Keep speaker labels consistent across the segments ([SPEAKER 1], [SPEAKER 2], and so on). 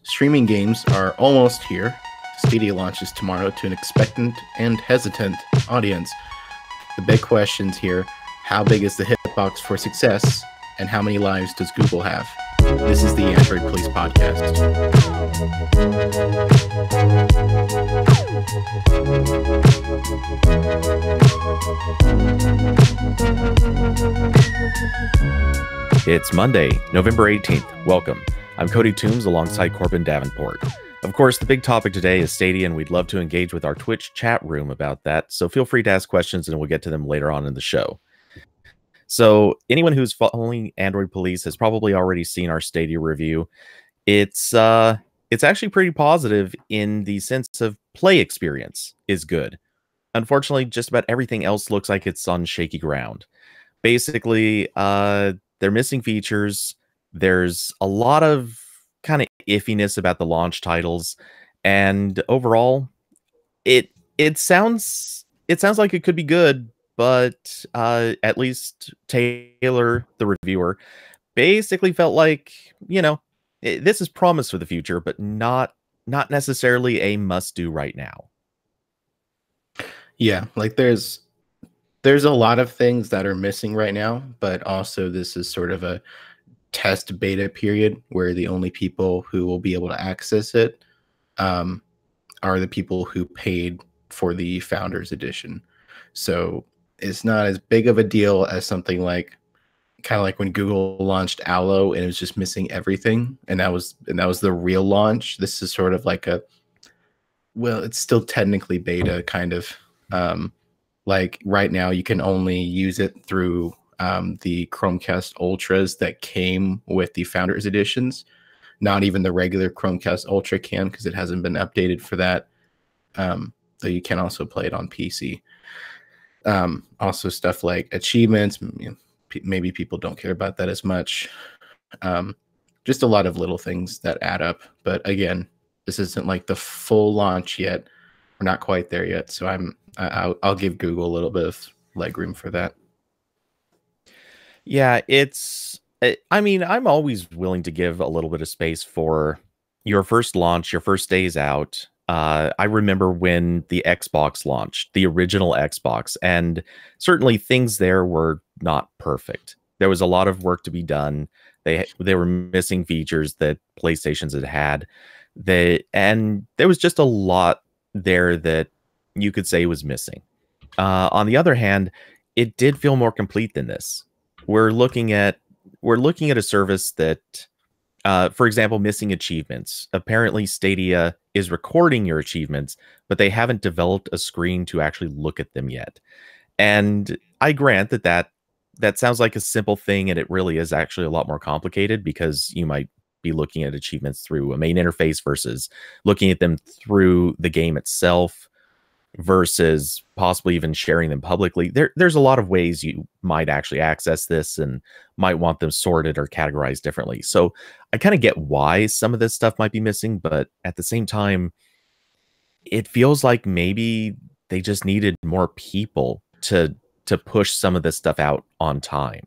[SPEAKER 1] Streaming games are almost here. Stadia launches tomorrow to an expectant and hesitant audience. The big questions here: how big is the hitbox for success, and how many lives does Google have? This is the Android Police Podcast.
[SPEAKER 2] It's Monday, November 18th. Welcome. I'm Cody Toombs alongside Corbin Davenport. Of course, the big topic today is Stadia, and we'd love to engage with our Twitch chat room about that, so feel free to ask questions and we'll get to them later on in the show. So anyone who's following Android Police has probably already seen our Stadia review. It's actually pretty positive in the sense of play experience is good. Unfortunately, just about everything else looks like it's on shaky ground. Basically, they're missing features. There's a lot of kind of iffiness about the launch titles, and overall, it sounds like it could be good. But at least Taylor, the reviewer, basically felt like, this is promise for the future, but not necessarily a must-do right now.
[SPEAKER 1] Yeah, like there's a lot of things that are missing right now, but also this is sort of a test beta period where the only people who will be able to access it are the people who paid for the Founders Edition. So it's not as big of a deal as something like kind of like when Google launched Allo and it was just missing everything, and that was the real launch. This is sort of like it's still technically beta kind of. Like right now you can only use it through the Chromecast Ultras that came with the Founders Editions. Not even the regular Chromecast Ultra can, because it hasn't been updated for that. Though you can also play it on PC. Also stuff like achievements, maybe people don't care about that as much. Just a lot of little things that add up. But again, this isn't like the full launch yet. We're not quite there yet. So I'll give Google a little bit of legroom for that.
[SPEAKER 2] Yeah, I'm always willing to give a little bit of space for your first launch, your first days out. I remember when the Xbox launched, the original Xbox, and certainly things there were not perfect. There was a lot of work to be done. They were missing features that PlayStations had. And there was just a lot there that you could say was missing. On the other hand, it did feel more complete than this. We're looking at a service that, for example, missing achievements. Apparently, Stadia is recording your achievements, but they haven't developed a screen to actually look at them yet. And I grant that sounds like a simple thing, and it really is actually a lot more complicated, because you might be looking at achievements through a main interface versus looking at them through the game itself, versus possibly even sharing them publicly. There's a lot of ways you might actually access this and might want them sorted or categorized differently. So I kind of get why some of this stuff might be missing, but at the same time, it feels like maybe they just needed more people to push some of this stuff out on time.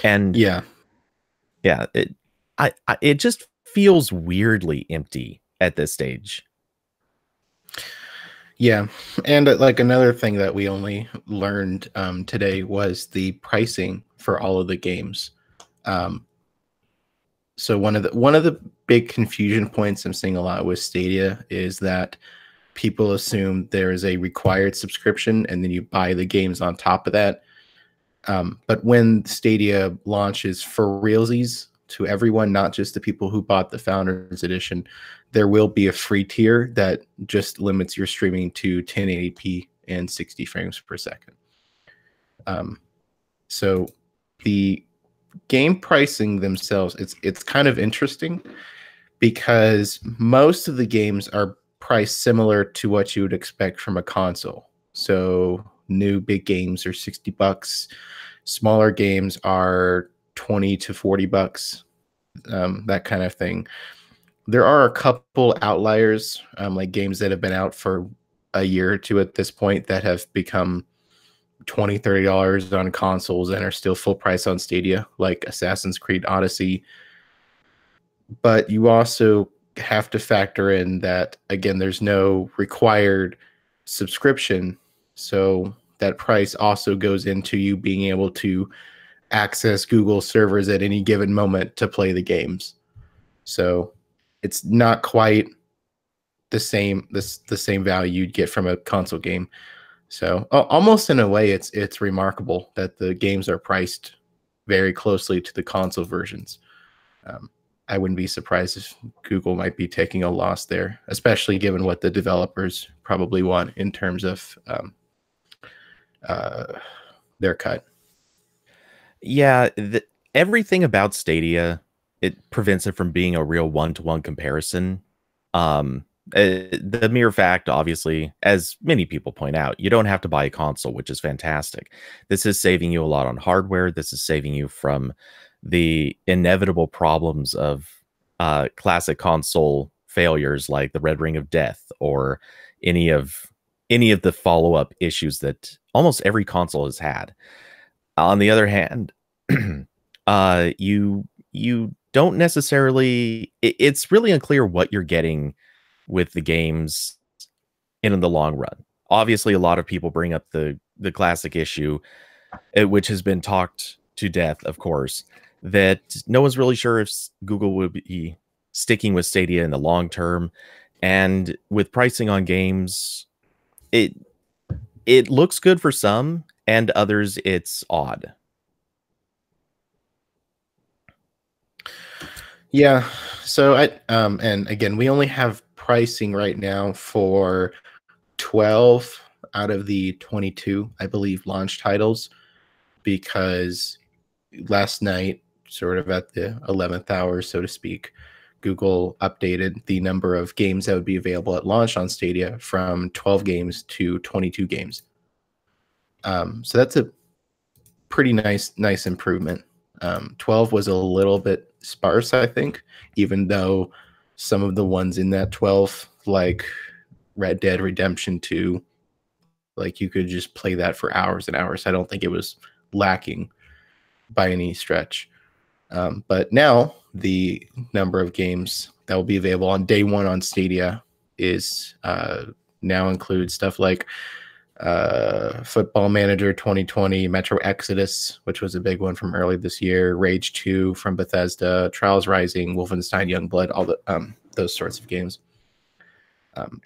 [SPEAKER 2] And it just feels weirdly empty at this stage.
[SPEAKER 1] Yeah, and like another thing that we only learned today was the pricing for all of the games. So one of the big confusion points I'm seeing a lot with Stadia is that people assume there is a required subscription and then you buy the games on top of that. But when Stadia launches for realsies to everyone, not just the people who bought the Founders Edition, there will be a free tier that just limits your streaming to 1080p and 60 frames per second. So the game pricing themselves, it's kind of interesting, because most of the games are priced similar to what you would expect from a console. So new big games are $60. Smaller games are $20 to $40, that kind of thing. There are a couple outliers, like games that have been out for a year or two at this point that have become $20, $30 on consoles and are still full price on Stadia, like Assassin's Creed Odyssey. But you also have to factor in that, again, there's no required subscription. So that price also goes into you being able to access Google servers at any given moment to play the games. So it's not quite the same value you'd get from a console game. So almost in a way, it's remarkable that the games are priced very closely to the console versions. I wouldn't be surprised if Google might be taking a loss there, especially given what the developers probably want in terms of uh, their cut.
[SPEAKER 2] Yeah, everything about Stadia, it prevents it from being a real one-to-one comparison. The mere fact, obviously, as many people point out, you don't have to buy a console, which is fantastic. This is saving you a lot on hardware. This is saving you from the inevitable problems of classic console failures like the Red Ring of Death or any of the follow-up issues that almost every console has had. On the other hand, you don't necessarily. It's really unclear what you're getting with the games in the long run. Obviously, a lot of people bring up the classic issue, which has been talked to death, of course, that no one's really sure if Google will be sticking with Stadia in the long term, and with pricing on games, it looks good for some, and others it's odd.
[SPEAKER 1] Yeah. So and again, we only have pricing right now for 12 out of the 22, I believe, launch titles, because last night, sort of at the 11th hour, so to speak, Google updated the number of games that would be available at launch on Stadia from 12 games to 22 games. So that's a pretty nice improvement. 12 was a little bit sparse, I think, even though some of the ones in that 12, like Red Dead Redemption 2, like you could just play that for hours and hours. I don't think it was lacking by any stretch. But now the number of games that will be available on day one on Stadia is now includes stuff like Football Manager 2020, Metro Exodus, which was a big one from early this year, Rage 2 from Bethesda, Trials Rising, Wolfenstein Youngblood, all the those sorts of games.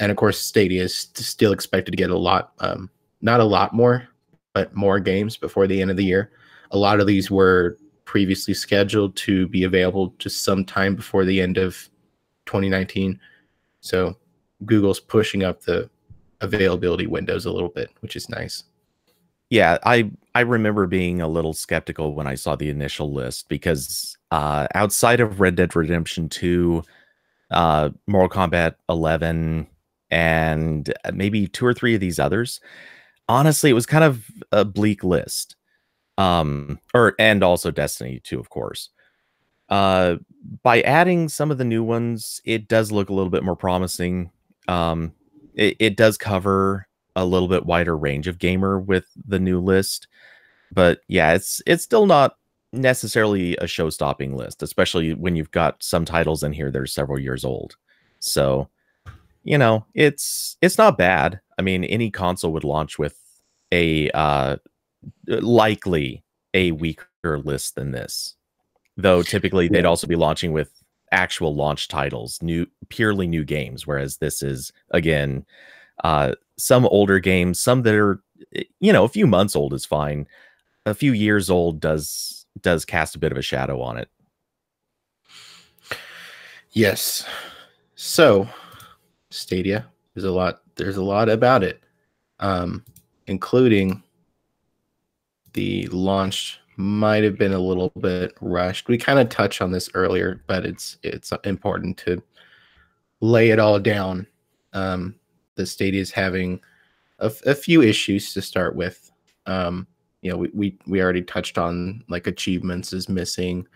[SPEAKER 1] And of course, Stadia is still expected to get a lot, not a lot more, but more games before the end of the year. A lot of these were previously scheduled to be available just sometime before the end of 2019. So Google's pushing up the availability windows a little bit, which is nice.
[SPEAKER 2] Yeah, I remember being a little skeptical when I saw the initial list because outside of Red Dead Redemption 2, Mortal Kombat 11, and maybe 2 or 3 of these others, honestly, it was kind of a bleak list. And also Destiny 2, of course. By adding some of the new ones, it does look a little bit more promising. It does cover a little bit wider range of gamer with the new list, but yeah, it's still not necessarily a show-stopping list, especially when you've got some titles in here that are several years old. So, it's not bad. I mean, any console would launch with a likely a weaker list than this, though typically they'd also be launching with actual launch titles, purely new games, whereas this is, again, some older games, some that are a few months old is fine. A few years old does cast a bit of a shadow on it.
[SPEAKER 1] Yes. So Stadia, there's a lot about it, including the launch might have been a little bit rushed. We kind of touched on this earlier, but it's important to lay it all down. The Stadia is having a few issues to start with. We already touched on, like, achievements is missing,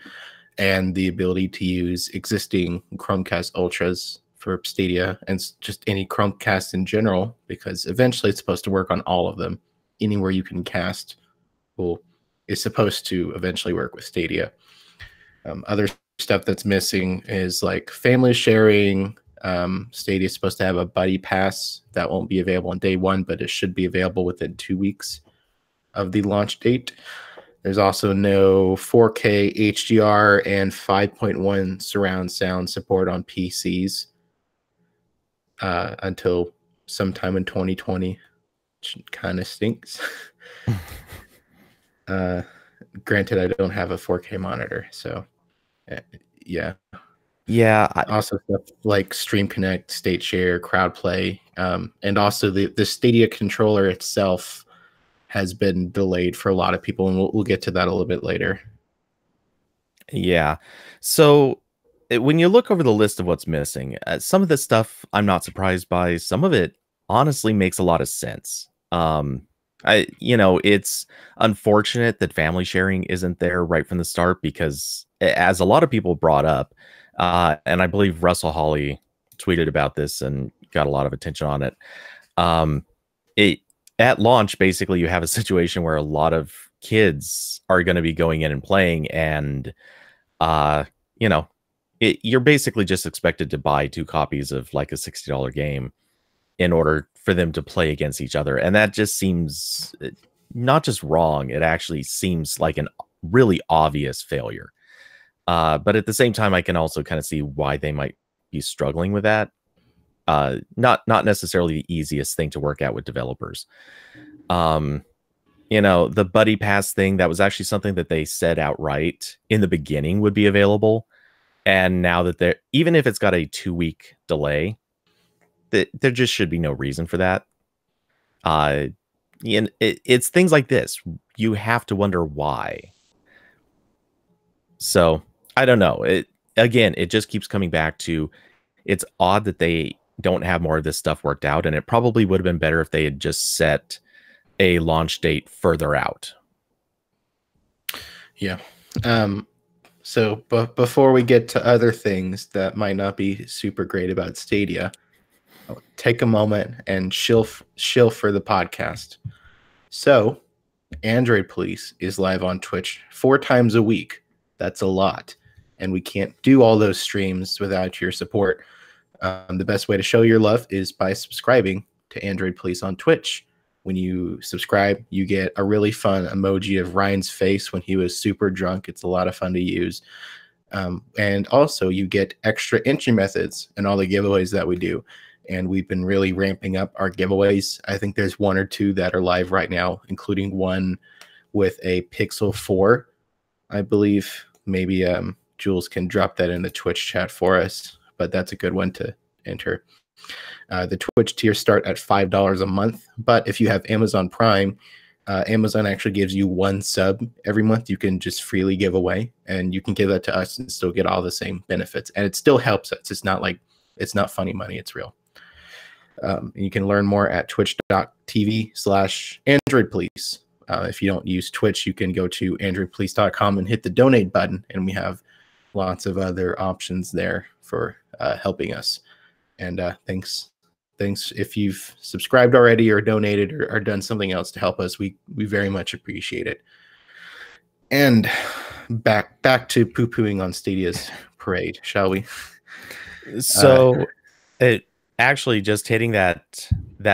[SPEAKER 1] and the ability to use existing Chromecast Ultras for Stadia and just any Chromecast in general, because eventually it's supposed to work on all of them. Anywhere you can cast is supposed to eventually work with Stadia. Other stuff that's missing is like family sharing. Stadia is supposed to have a buddy pass that won't be available on day one, but it should be available within 2 weeks of the launch date. There's also no 4K HDR and 5.1 surround sound support on PCs until sometime in 2020, which kind of stinks. Granted, I don't have a 4K monitor, so yeah.
[SPEAKER 2] Yeah.
[SPEAKER 1] Also stuff like Stream Connect, State Share, Crowd Play, and also the Stadia controller itself has been delayed for a lot of people, and we'll get to that a little bit later.
[SPEAKER 2] Yeah. So when you look over the list of what's missing, some of this stuff I'm not surprised by. Some of it honestly makes a lot of sense. It's unfortunate that family sharing isn't there right from the start because, as a lot of people brought up, and I believe Russell Hawley tweeted about this and got a lot of attention on it. At launch, basically, you have a situation where a lot of kids are going to be going in and playing, and you're basically just expected to buy 2 copies of like a $60 game in order for them to play against each other, and that just seems not just wrong, it actually seems like an really obvious failure. But at the same time, I can also kind of see why they might be struggling with that. Not necessarily the easiest thing to work out with developers. The buddy pass thing, that was actually something that they said outright in the beginning would be available, and now that they're, even if it's got a 2-week delay, there just should be no reason for that. It's things like this you have to wonder why. So I don't know. It just keeps coming back to, it's odd that they don't have more of this stuff worked out, and it probably would have been better if they had just set a launch date further out.
[SPEAKER 1] Yeah. So before we get to other things that might not be super great about Stadia, I'll take a moment and shill for the podcast. So Android Police is live on Twitch 4 times a week. That's a lot. And we can't do all those streams without your support. The best way to show your love is by subscribing to Android Police on Twitch. When you subscribe, you get a really fun emoji of Ryan's face when he was super drunk. It's a lot of fun to use. And also, you get extra entry methods and all the giveaways that we do. And we've been really ramping up our giveaways. I think there's 1 or 2 that are live right now, including one with a Pixel 4. I believe maybe Jules can drop that in the Twitch chat for us, but that's a good one to enter. The Twitch tiers start at $5 a month, but if you have Amazon Prime, Amazon actually gives you 1 sub every month you can just freely give away, and you can give that to us and still get all the same benefits, and it still helps us. It's not like, it's not funny money, it's real. You can learn more at twitch.tv/AndroidPolice. If you don't use Twitch, you can go to androidpolice.com and hit the donate button, and we have lots of other options there for helping us. And thanks if you've subscribed already or donated or done something else to help us. We very much appreciate it. And back to poo-pooing on Stadia's parade, shall we?
[SPEAKER 2] So it actually, just hitting that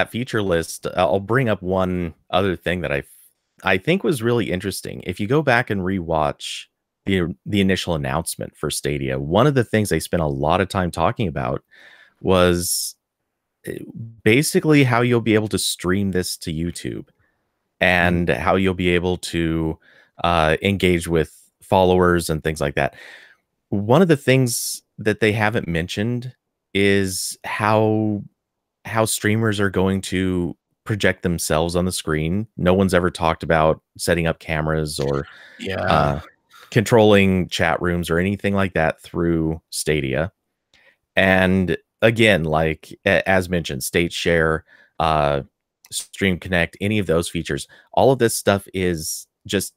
[SPEAKER 2] feature list, I'll bring up one other thing that I think was really interesting. If you go back and rewatch the initial announcement for Stadia, one of the things they spent a lot of time talking about was basically how you'll be able to stream this to YouTube, and how you'll be able to engage with followers and things like that. One of the things that they haven't mentioned is how streamers are going to project themselves on the screen. No one's ever talked about setting up cameras or controlling chat rooms or anything like that through Stadia. And again, like as mentioned, State Share, Stream Connect, any of those features, all of this stuff is just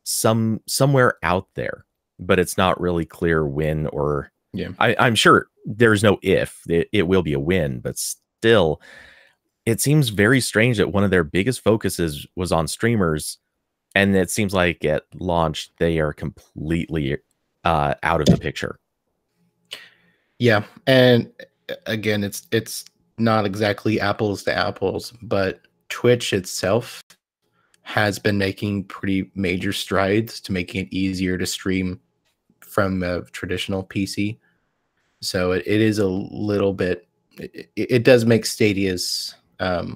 [SPEAKER 2] somewhere out there, but it's not really clear when, or I'm sure there's no if it will be a win, but still, it seems very strange that one of their biggest focuses was on streamers, and it seems like at launch they are completely out of the picture.
[SPEAKER 1] Yeah, and again, it's not exactly apples to apples, but Twitch itself has been making pretty major strides to making it easier to stream from a traditional PC. So it is a little bit. It does make Stadia's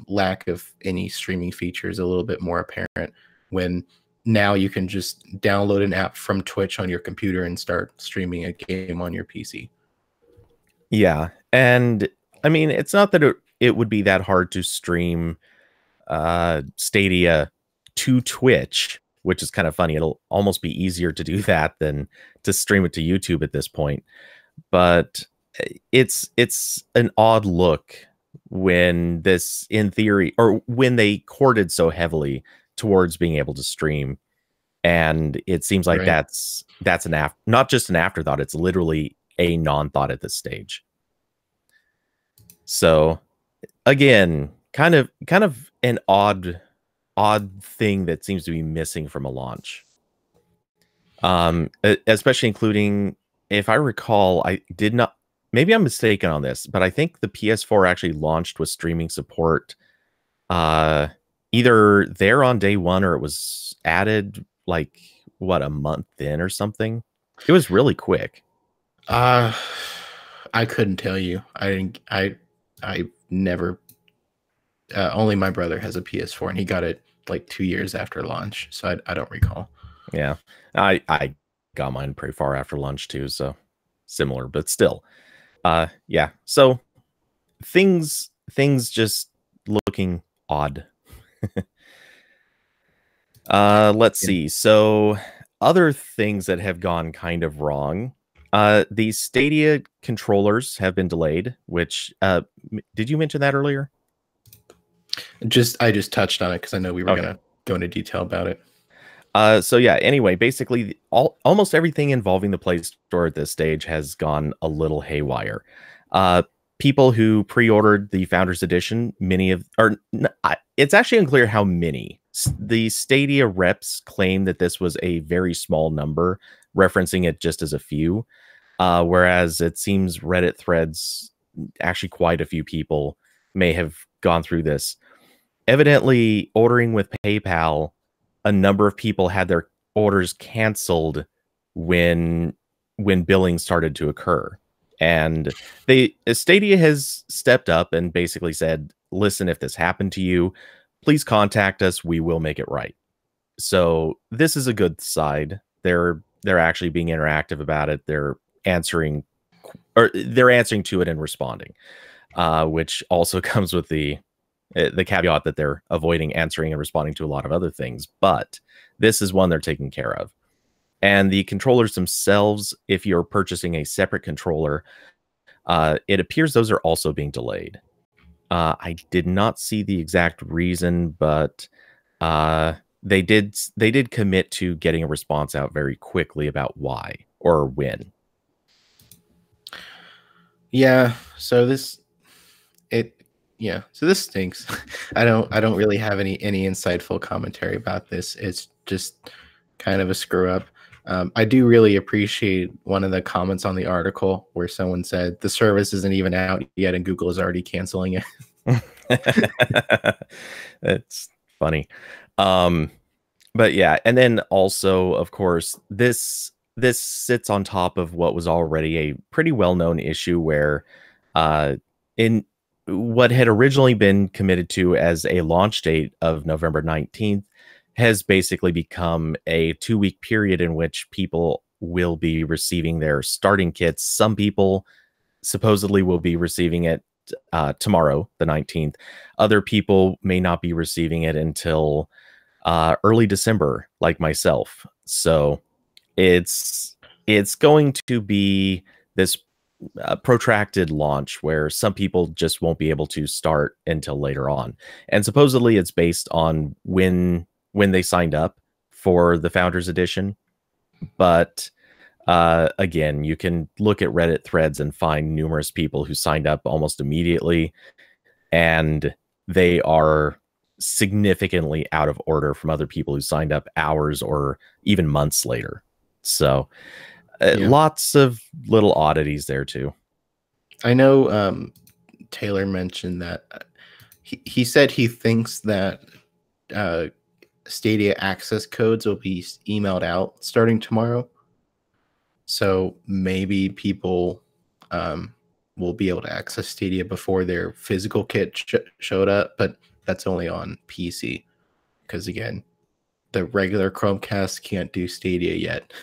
[SPEAKER 1] lack of any streaming features a little bit more apparent when now you can just download an app from Twitch on your computer and start streaming a game on your PC.
[SPEAKER 2] Yeah, and I mean, it's not that it would be that hard to stream Stadia to Twitch, which is kind of funny. It'll almost be easier to do that than to stream it to YouTube at this point. But it's an odd look when this, in theory, or when they courted so heavily towards being able to stream, and it seems like
[SPEAKER 1] Right.
[SPEAKER 2] that's not just an afterthought. It's literally a non-thought at this stage. So again, kind of an odd thing that seems to be missing from a launch. Especially including, if I recall, I did not, maybe I'm mistaken on this, but I think the PS4 actually launched with streaming support either there on day one, or it was added like a month in or something. It was really quick.
[SPEAKER 1] I couldn't tell you. I didn't. I never. Only my brother has a PS4, and he got it like 2 years after launch, so I don't recall.
[SPEAKER 2] Yeah, I got mine pretty far after lunch too, so similar, but still, yeah. So things just looking odd. Let's see. So other things that have gone kind of wrong. The Stadia controllers have been delayed, which did you mention that earlier?
[SPEAKER 1] I just touched on it because I know we were gonna go into detail about it.
[SPEAKER 2] So yeah, anyway, basically almost everything involving the Play Store at this stage has gone a little haywire. People who pre-ordered the Founders Edition, it's actually unclear how many. The Stadia reps claim that this was a very small number, referencing it just as a few, whereas it seems Reddit threads, actually quite a few people may have gone through this. Evidently, ordering with PayPal, a number of people had their orders canceled when billing started to occur. And Stadia has stepped up and basically said, listen, if this happened to you, please contact us. We will make it right. So this is a good side. They're actually being interactive about it. They're answering to it and responding, which also comes with the caveat that they're avoiding answering and responding to a lot of other things. But this is one they're taking care of. And the controllers themselves, if you're purchasing a separate controller, it appears those are also being delayed. I did not see the exact reason, but they did commit to getting a response out very quickly about why or when.
[SPEAKER 1] Yeah. So this stinks. I don't really have any insightful commentary about this. It's just kind of a screw up. I do really appreciate one of the comments on the article where someone said the service isn't even out yet and Google is already canceling
[SPEAKER 2] it. It's funny. But yeah, and then also, of course, this sits on top of what was already a pretty well-known issue where in what had originally been committed to as a launch date of November 19th has basically become a 2-week period in which people will be receiving their starting kits. Some people supposedly will be receiving it tomorrow, the 19th. Other people may not be receiving it until early December, like myself. So it's going to be this protracted launch where some people just won't be able to start until later on. And supposedly it's based on when they signed up for the Founders Edition. But again, you can look at Reddit threads and find numerous people who signed up almost immediately, and they are significantly out of order from other people who signed up hours or even months later. So
[SPEAKER 1] Yeah.
[SPEAKER 2] Lots of little oddities there too.
[SPEAKER 1] I know Taylor mentioned that he said he thinks that uh, Stadia access codes will be emailed out starting tomorrow. So maybe people will be able to access Stadia before their physical kit showed up, but that's only on PC because, again, the regular Chromecast can't do Stadia yet.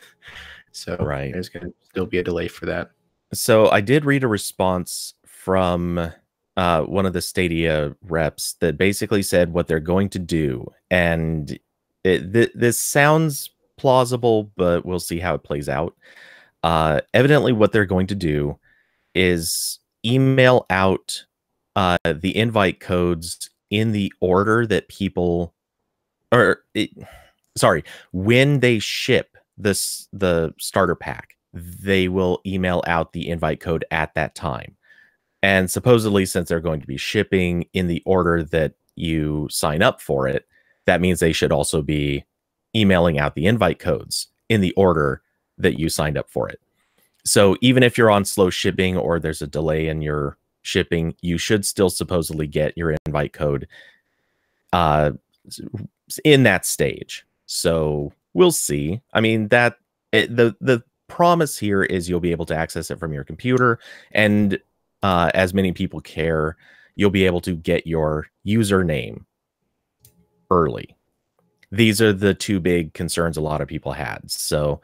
[SPEAKER 1] So
[SPEAKER 2] Right.
[SPEAKER 1] there's going to still be a delay for that.
[SPEAKER 2] So I did read a response from one of the Stadia reps that basically said what they're going to do. And this sounds plausible, but we'll see how it plays out. Evidently, what they're going to do is email out the invite codes in the order that people, sorry, when they ship the starter pack, they will email out the invite code at that time. And supposedly, since they're going to be shipping in the order that you sign up for it, that means they should also be emailing out the invite codes in the order that you signed up for it. So even if you're on slow shipping or there's a delay in your shipping, you should still supposedly get your invite code in that stage. So we'll see. I mean, the promise here is you'll be able to access it from your computer, and as many people care, you'll be able to get your username early. These are the two big concerns a lot of people had. So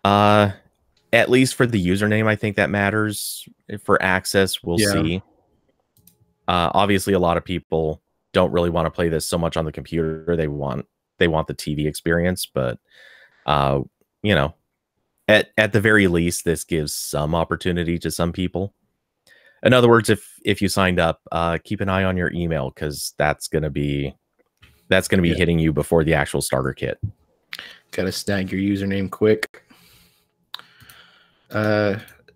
[SPEAKER 2] at least for the username, I think that matters. For access, we'll see. Obviously, a lot of people don't really want to play this so much on the computer. They want the TV experience, but you know, at the very least, this gives some opportunity to some people. In other words, if you signed up, keep an eye on your email because that's gonna be hitting you before the actual starter kit.
[SPEAKER 1] Gotta snag your username quick.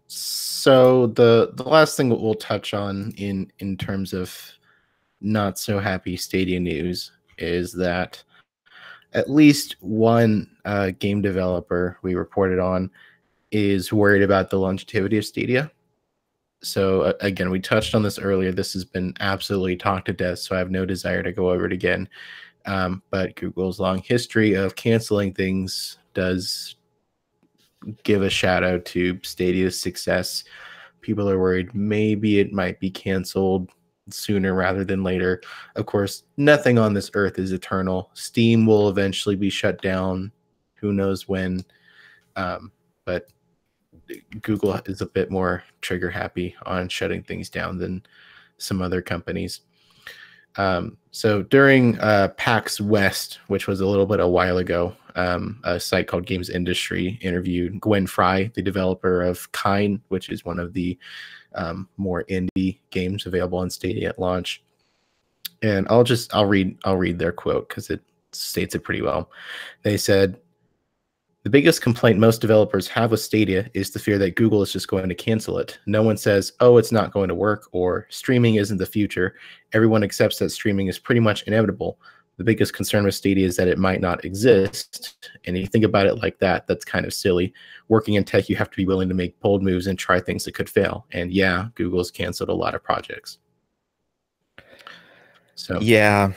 [SPEAKER 1] So the last thing that we'll touch on in terms of not so happy Stadia news is that at least one game developer we reported on is worried about the longevity of Stadia. So again, we touched on this earlier. This has been absolutely talked to death, so I have no desire to go over it again. But Google's long history of canceling things does give a shout out to Stadia's success. People are worried maybe it might be canceled sooner rather than later. Of course, nothing on this earth is eternal. Steam will eventually be shut down. Who knows when? But Google is a bit more trigger happy on shutting things down than some other companies. So during PAX West, which was a while ago, a site called Games Industry interviewed Gwen Fry, the developer of Kine, which is one of the more indie games available on Stadia at launch. And I'll read their quote because it states it pretty well. They said, "The biggest complaint most developers have with Stadia is the fear that Google is just going to cancel it. No one says, oh, it's not going to work, or streaming isn't the future. Everyone accepts that streaming is pretty much inevitable. The biggest concern with Stadia is that it might not exist. And you think about it like that, that's kind of silly. Working in tech, you have to be willing to make bold moves and try things that could fail. And yeah, Google's canceled a lot of projects." So
[SPEAKER 2] yeah,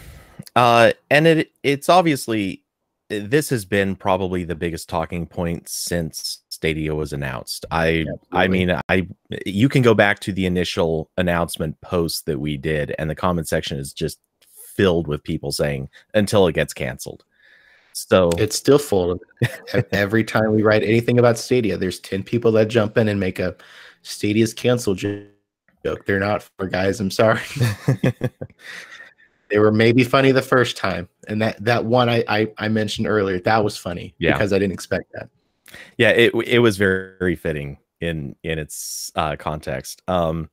[SPEAKER 2] and it's obviously, this has been probably the biggest talking point since Stadia was announced. I mean, you can go back to the initial announcement post that we did, and the comment section is just filled with people saying until it gets canceled. So
[SPEAKER 1] it's still full of it. Every time we write anything about Stadia, there's 10 people that jump in and make a Stadia's canceled joke. They're not for guys. I'm sorry. They were maybe funny the first time, and that one I mentioned earlier, that was funny because I didn't expect that.
[SPEAKER 2] Yeah, it was very, very fitting in its context. And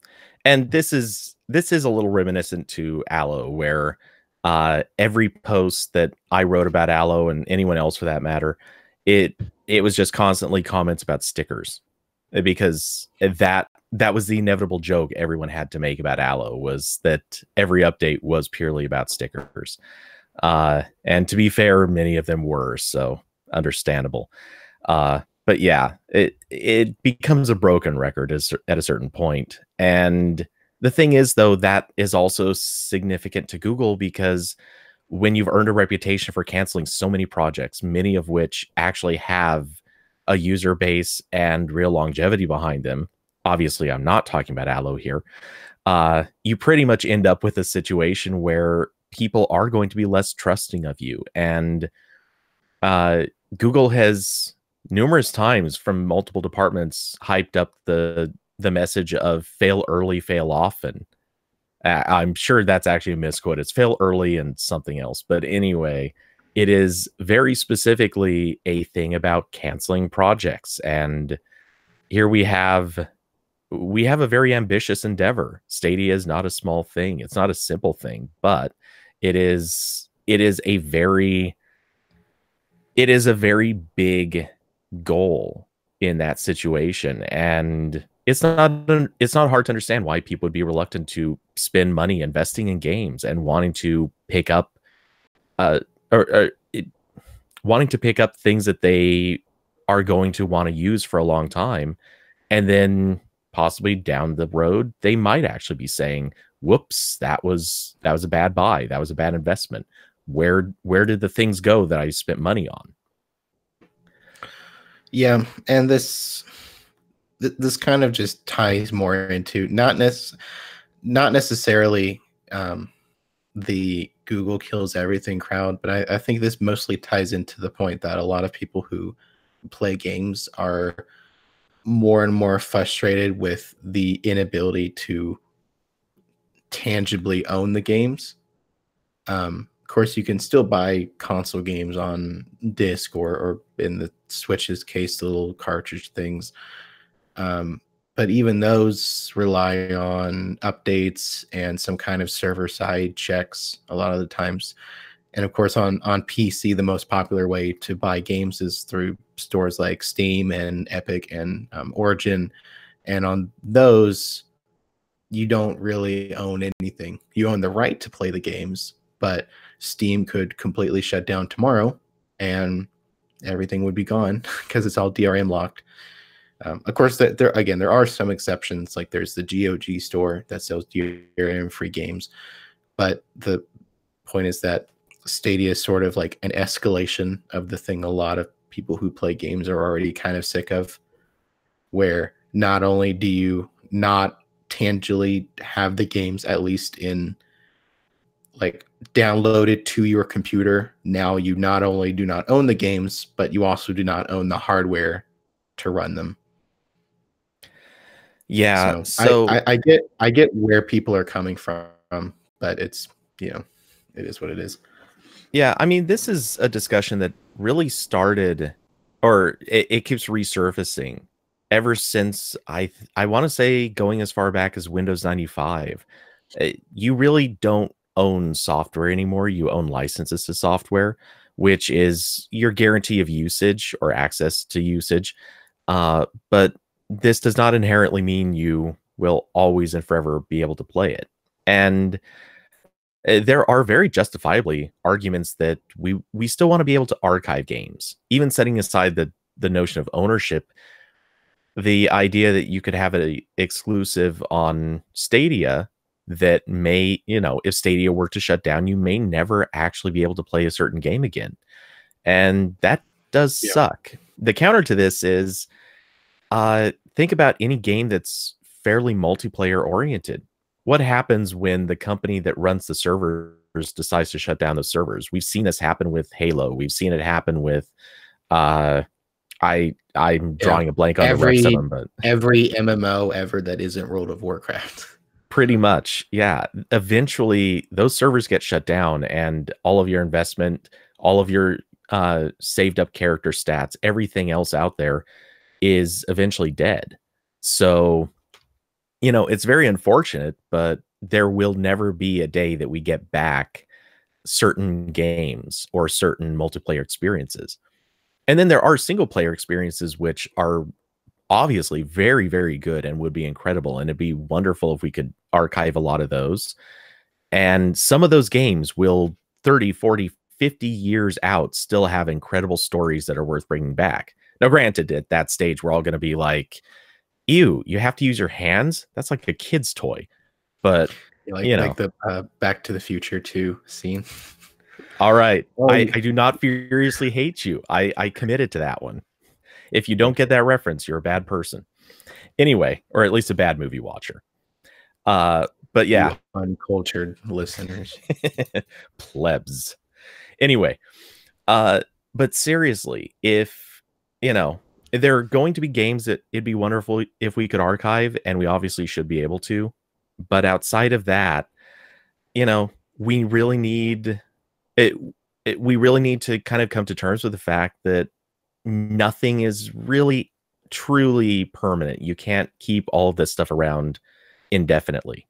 [SPEAKER 2] this is a little reminiscent to Allo, where every post that I wrote about Allo, and anyone else for that matter, it was just constantly comments about stickers, because that was the inevitable joke everyone had to make about Allo, was that every update was purely about stickers. And to be fair, many of them were, so understandable. but yeah, it becomes a broken record at a certain point. And the thing is, though, that is also significant to Google, because when you've earned a reputation for canceling so many projects, many of which actually have a user base and real longevity behind them. Obviously, I'm not talking about Allo here. You pretty much end up with a situation where people are going to be less trusting of you. And Google has numerous times from multiple departments hyped up the message of fail early, fail often. I'm sure that's actually a misquote. It's fail early and something else. But anyway, it is very specifically a thing about canceling projects. And here we have a very ambitious endeavor. Stadia is not a small thing. It's not a simple thing, but it is a very big goal in that situation. And it's not hard to understand why people would be reluctant to spend money investing in games and wanting to pick up uh or wanting to pick up things that they are going to want to use for a long time, and then possibly down the road they might actually be saying, whoops, that was a bad buy, that was a bad investment. Where did the things go that I spent money on?
[SPEAKER 1] Yeah, and this kind of just ties more into not necessarily the Google kills everything crowd, but I think this mostly ties into the point that a lot of people who play games are more and more frustrated with the inability to tangibly own the games. Of course, you can still buy console games on disc, or in the Switch's case, the little cartridge things. But even those rely on updates and some kind of server side checks a lot of the times. And of course, on PC, the most popular way to buy games is through stores like Steam and Epic and Origin. And on those, you don't really own anything. You own the right to play the games, but Steam could completely shut down tomorrow and everything would be gone because it's all DRM locked. Of course, there are some exceptions. Like there's the GOG store that sells DRM free games, but the point is that Stadia is sort of like an escalation of the thing a lot of people who play games are already kind of sick of, where not only do you not tangibly have the games, at least in like downloaded to your computer, now you not only do not own the games, but you also do not own the hardware to run them.
[SPEAKER 2] Yeah,
[SPEAKER 1] So I get where people are coming from, but it's, it is what it is.
[SPEAKER 2] yeah, I mean, this is a discussion that really started, or it keeps resurfacing ever since I want to say going as far back as Windows 95. You really don't own software anymore. You own licenses to software, which is your guarantee of usage or access to usage. But this does not inherently mean you will always and forever be able to play it. And there are very justifiably arguments that we still want to be able to archive games, even setting aside the notion of ownership. The idea that you could have an exclusive on Stadia that may, if Stadia were to shut down, you may never actually be able to play a certain game again. And that does suck. The counter to this is, think about any game that's fairly multiplayer oriented. What happens when the company that runs the servers decides to shut down those servers? We've seen this happen with Halo. We've seen it happen with I'm drawing a blank on the rest of them, but
[SPEAKER 1] every MMO ever that isn't World of Warcraft.
[SPEAKER 2] Pretty much, yeah. Eventually, those servers get shut down, and all of your investment, all of your saved up character stats, everything else out there is eventually dead. So, it's very unfortunate, but there will never be a day that we get back certain games or certain multiplayer experiences. And then there are single player experiences which are obviously very, very good and would be incredible. And it'd be wonderful if we could archive a lot of those. And some of those games will 30, 40, 50 years out still have incredible stories that are worth bringing back. Now, granted, at that stage, we're all going to be like, ew, you have to use your hands? That's like a kid's toy. But,
[SPEAKER 1] like the Back to the Future 2 scene.
[SPEAKER 2] All right.
[SPEAKER 1] Oh,
[SPEAKER 2] I do not furiously hate you. I committed to that one. If you don't get that reference, you're a bad person. Anyway, or at least a bad movie watcher. But yeah.
[SPEAKER 1] You uncultured listeners.
[SPEAKER 2] Plebs. Anyway, but seriously, if, there are going to be games that it'd be wonderful if we could archive, and we obviously should be able to. But outside of that, we really need we really need to kind of come to terms with the fact that nothing is really truly permanent. You can't keep all of this stuff around indefinitely.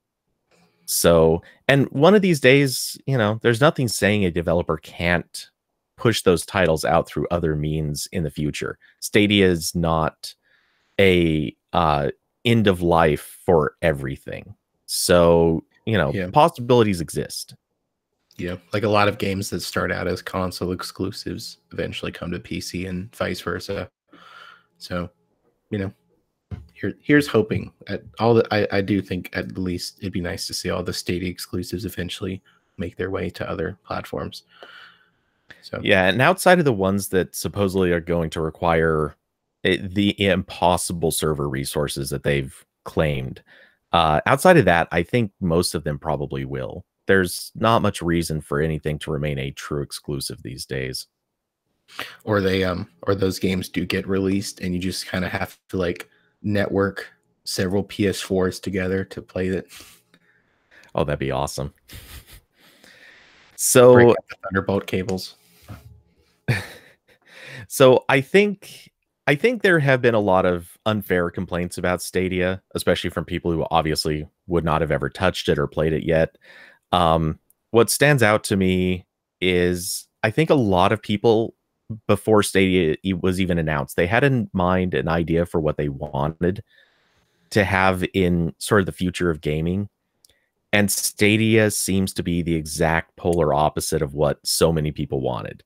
[SPEAKER 2] So, and one of these days, there's nothing saying a developer can't push those titles out through other means in the future. Stadia is not a end of life for everything. So, possibilities exist.
[SPEAKER 1] Yeah, like a lot of games that start out as console exclusives eventually come to PC and vice versa. So, here's hoping at all that. I do think at least it'd be nice to see all the Stadia exclusives eventually make their way to other platforms. So
[SPEAKER 2] yeah, and outside of the ones that supposedly are going to require the impossible server resources that they've claimed, outside of that, I think most of them probably will. There's not much reason for anything to remain a true exclusive these days.
[SPEAKER 1] Or those games do get released and you just kind of have to like network several PS4s together to play it.
[SPEAKER 2] Oh, that'd be awesome. So
[SPEAKER 1] break up the Thunderbolt cables.
[SPEAKER 2] So I think there have been a lot of unfair complaints about Stadia, especially from people who obviously would not have ever touched it or played it yet. What stands out to me is I think a lot of people, before Stadia was even announced, they had in mind an idea for what they wanted to have in sort of the future of gaming. And Stadia seems to be the exact polar opposite of what so many people wanted.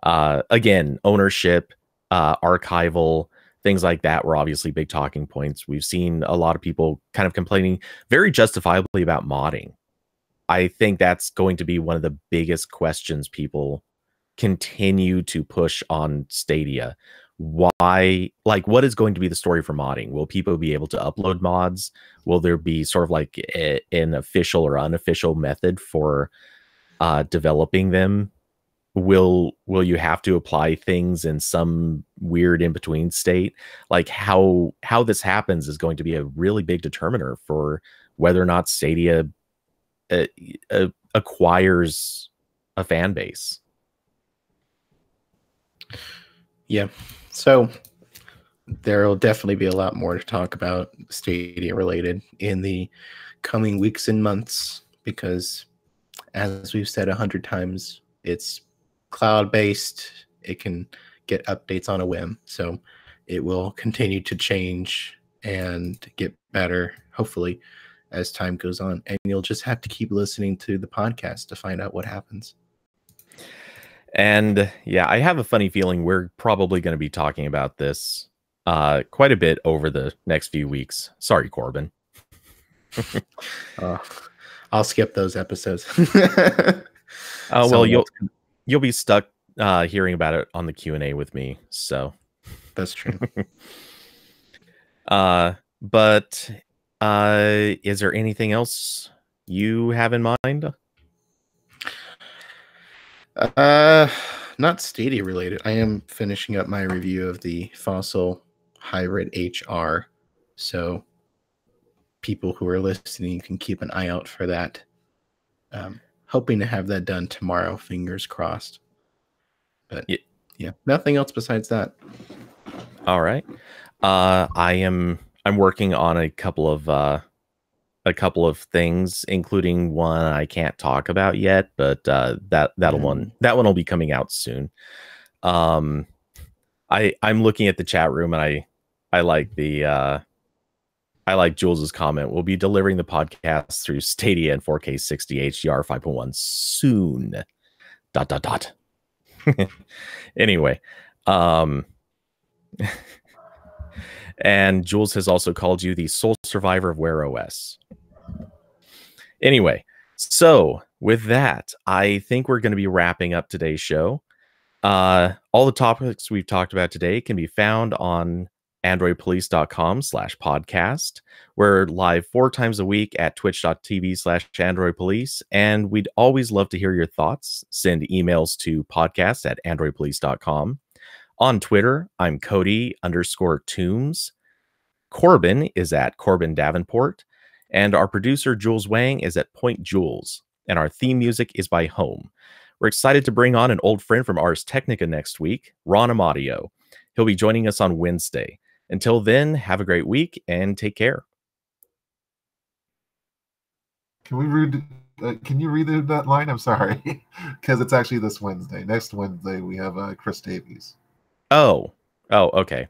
[SPEAKER 2] Again, ownership, archival, things like that were obviously big talking points. We've seen a lot of people kind of complaining very justifiably about modding. I think that's going to be one of the biggest questions people continue to push on Stadia. Why, like, what is going to be the story for modding? Will people be able to upload mods? Will there be sort of like an official or unofficial method for developing them? Will you have to apply things in some weird in between state? Like how this happens is going to be a really big determiner for whether or not Stadia acquires a fan base.
[SPEAKER 1] Yeah, so there will definitely be a lot more to talk about Stadia related in the coming weeks and months because, as we've said 100 times, it's cloud-based. It can get updates on a whim, so it will continue to change and get better, hopefully, as time goes on. And you'll just have to keep listening to the podcast to find out what happens.
[SPEAKER 2] And yeah, I have a funny feeling we're probably going to be talking about this quite a bit over the next few weeks. Sorry, Corbin.
[SPEAKER 1] I'll skip those episodes.
[SPEAKER 2] Well, you'll be stuck hearing about it on the Q&A with me. So
[SPEAKER 1] that's true.
[SPEAKER 2] But is there anything else you have in mind?
[SPEAKER 1] Not Stadia related. I am finishing up my review of the Fossil Hybrid HR. So people who are listening can keep an eye out for that. Hoping to have that done tomorrow, fingers crossed. But yeah, nothing else besides that.
[SPEAKER 2] All right. I'm working on a couple of things, including one I can't talk about yet, but that one will be coming out soon. I'm looking at the chat room and I like the I like Jules's comment. We'll be delivering the podcast through Stadia and 4K 60 HDR 5.1 soon. ... Anyway, And Jules has also called you the sole survivor of Wear OS. Anyway, so with that, I think we're going to be wrapping up today's show. All the topics we've talked about today can be found on androidpolice.com/podcast. We're live 4 times a week at twitch.tv/androidpolice. And we'd always love to hear your thoughts. Send emails to podcast@androidpolice.com. On Twitter, I'm Cody_Toombs. Corbin is at Corbin Davenport. And our producer, Jules Wang, is at Point Jules. And our theme music is by Home. We're excited to bring on an old friend from Ars Technica next week, Ron Amadio. He'll be joining us on Wednesday. Until then, have a great week and take care.
[SPEAKER 3] Can you read that line? I'm sorry, because it's actually this Wednesday. Next Wednesday we have Chris Davies.
[SPEAKER 2] Oh, okay.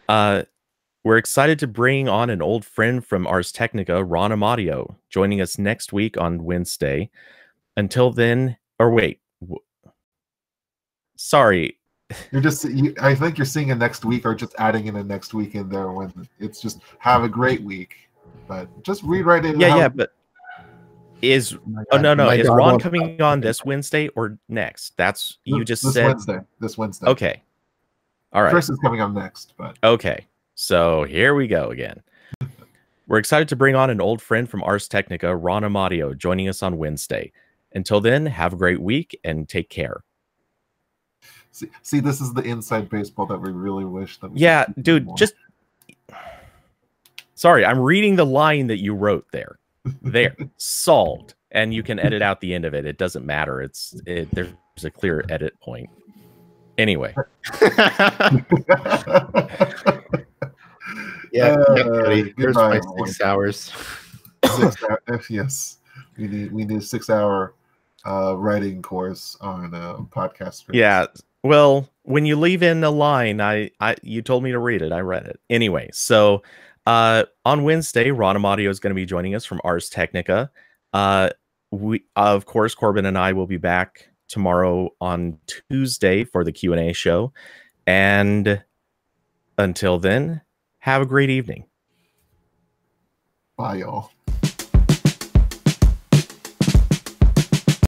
[SPEAKER 2] We're excited to bring on an old friend from Ars Technica, Ron Amadio, joining us next week on Wednesday. Until then, or wait, sorry.
[SPEAKER 3] I think you're seeing a next week or just adding in a next week in there when it's just have a great week. But just read right in.
[SPEAKER 2] Yeah, but is is Ron coming on this Wednesday or next? That's you just said
[SPEAKER 3] this Wednesday.
[SPEAKER 2] Okay. All right.
[SPEAKER 3] Chris is coming on next, but
[SPEAKER 2] okay. So here we go again. We're excited to bring on an old friend from Ars Technica, Ron Amadio, joining us on Wednesday. Until then, have a great week and take care.
[SPEAKER 3] See, this is the inside baseball that we really wish that.
[SPEAKER 2] Yeah, dude, just sorry, I'm reading the line that you wrote there. There, solved, and you can edit out the end of it. It doesn't matter. There's a clear edit point. Anyway.
[SPEAKER 1] Here's my 6 hours.
[SPEAKER 3] 6 hours. Yes, we need a 6-hour writing course on podcast scripts.
[SPEAKER 2] Yeah. Well, when you leave in the line, you told me to read it. I read it. Anyway, so on Wednesday, Ron Amadio is going to be joining us from Ars Technica. We, of course, Corbin and I will be back tomorrow on Tuesday for the Q&A show. And until then, have a great evening.
[SPEAKER 3] Bye, y'all.